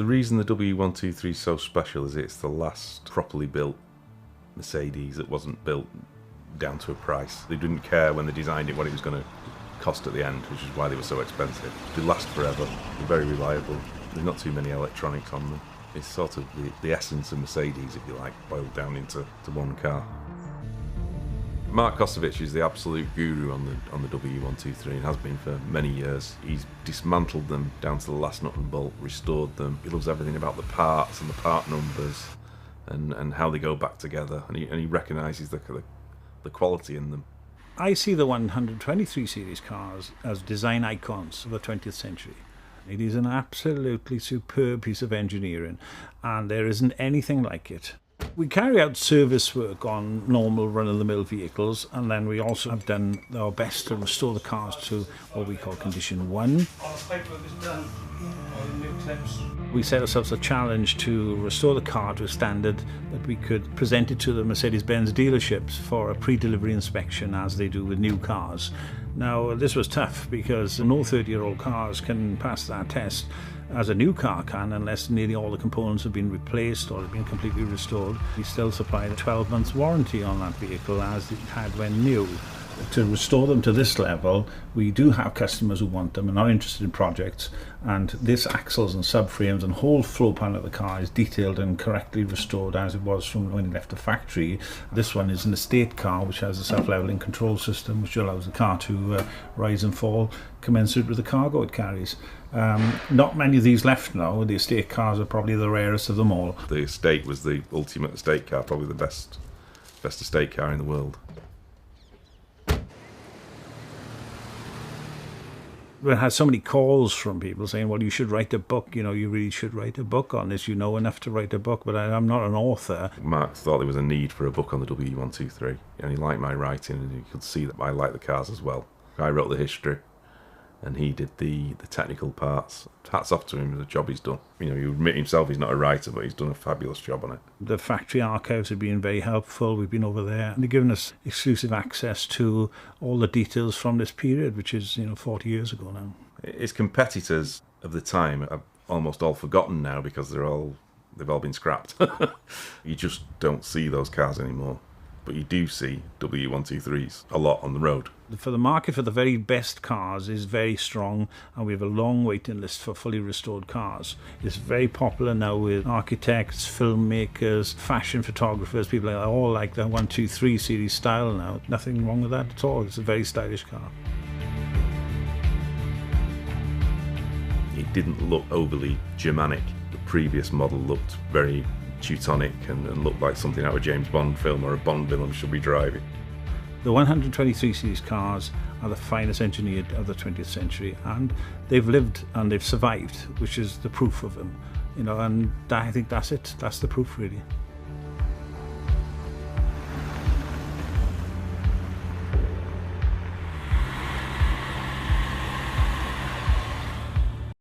The reason the W123 is so special is it's the last properly built Mercedes that wasn't built down to a price. They didn't care when they designed it what it was going to cost at the end, which is why they were so expensive. They last forever, they're very reliable, there's not too many electronics on them. It's sort of the essence of Mercedes, if you like, boiled down into one car. Mark Kostovich is the absolute guru on the W123 and has been for many years. He's dismantled them down to the last nut and bolt, restored them. He loves everything about the parts and the part numbers and how they go back together, and he recognises the quality in them. I see the 123 series cars as design icons of the 20th century. It is an absolutely superb piece of engineering, and there isn't anything like it. We carry out service work on normal run-of-the-mill vehicles, and then we also have done our best to restore the cars to what we call condition 1. We set ourselves a challenge to restore the car to a standard that we could present it to the Mercedes-Benz dealerships for a pre-delivery inspection, as they do with new cars. Now, this was tough because no 30-year-old cars can pass that test as a new car can unless nearly all the components have been replaced or have been completely restored. We still supply a 12 months warranty on that vehicle as it had when new. To restore them to this level, we do have customers who want them and are interested in projects, and this axles and subframes and whole floor pan of the car is detailed and correctly restored as it was from when it left the factory. This one is an estate car which has a self-leveling control system which allows the car to rise and fall commensurate with the cargo it carries. Not many of these left now. The estate cars are probably the rarest of them all. The estate was the ultimate estate car, probably the best estate car in the world. We had so many calls from people saying, well, you should write a book, you really should write a book on this, you know enough to write a book, but I'm not an author. Mark thought there was a need for a book on the W123, and he liked my writing, and he could see that I liked the cars as well. I wrote the history, and he did the technical parts. Hats off to him, the job he's done. He admit himself he's not a writer, but he's done a fabulous job on it. The factory archives have been very helpful. We've been over there, and they've given us exclusive access to all the details from this period, which is 40 years ago now. His competitors of the time are almost all forgotten now because they've all been scrapped. You just don't see those cars anymore. But you do see W123s a lot on the road. For the market for the very best cars is very strong, and we have a long waiting list for fully restored cars. It's very popular now with architects, filmmakers, fashion photographers. People all like the 123 series style now. Nothing wrong with that at all. It's a very stylish car. It didn't look overly Germanic. The previous model looked very Teutonic and looked like something out of a James Bond film or a Bond villain should be driving. The 123 series cars are the finest engineered of the 20th century, and they've lived and they've survived, which is the proof of them. And I think that's it. That's the proof, really.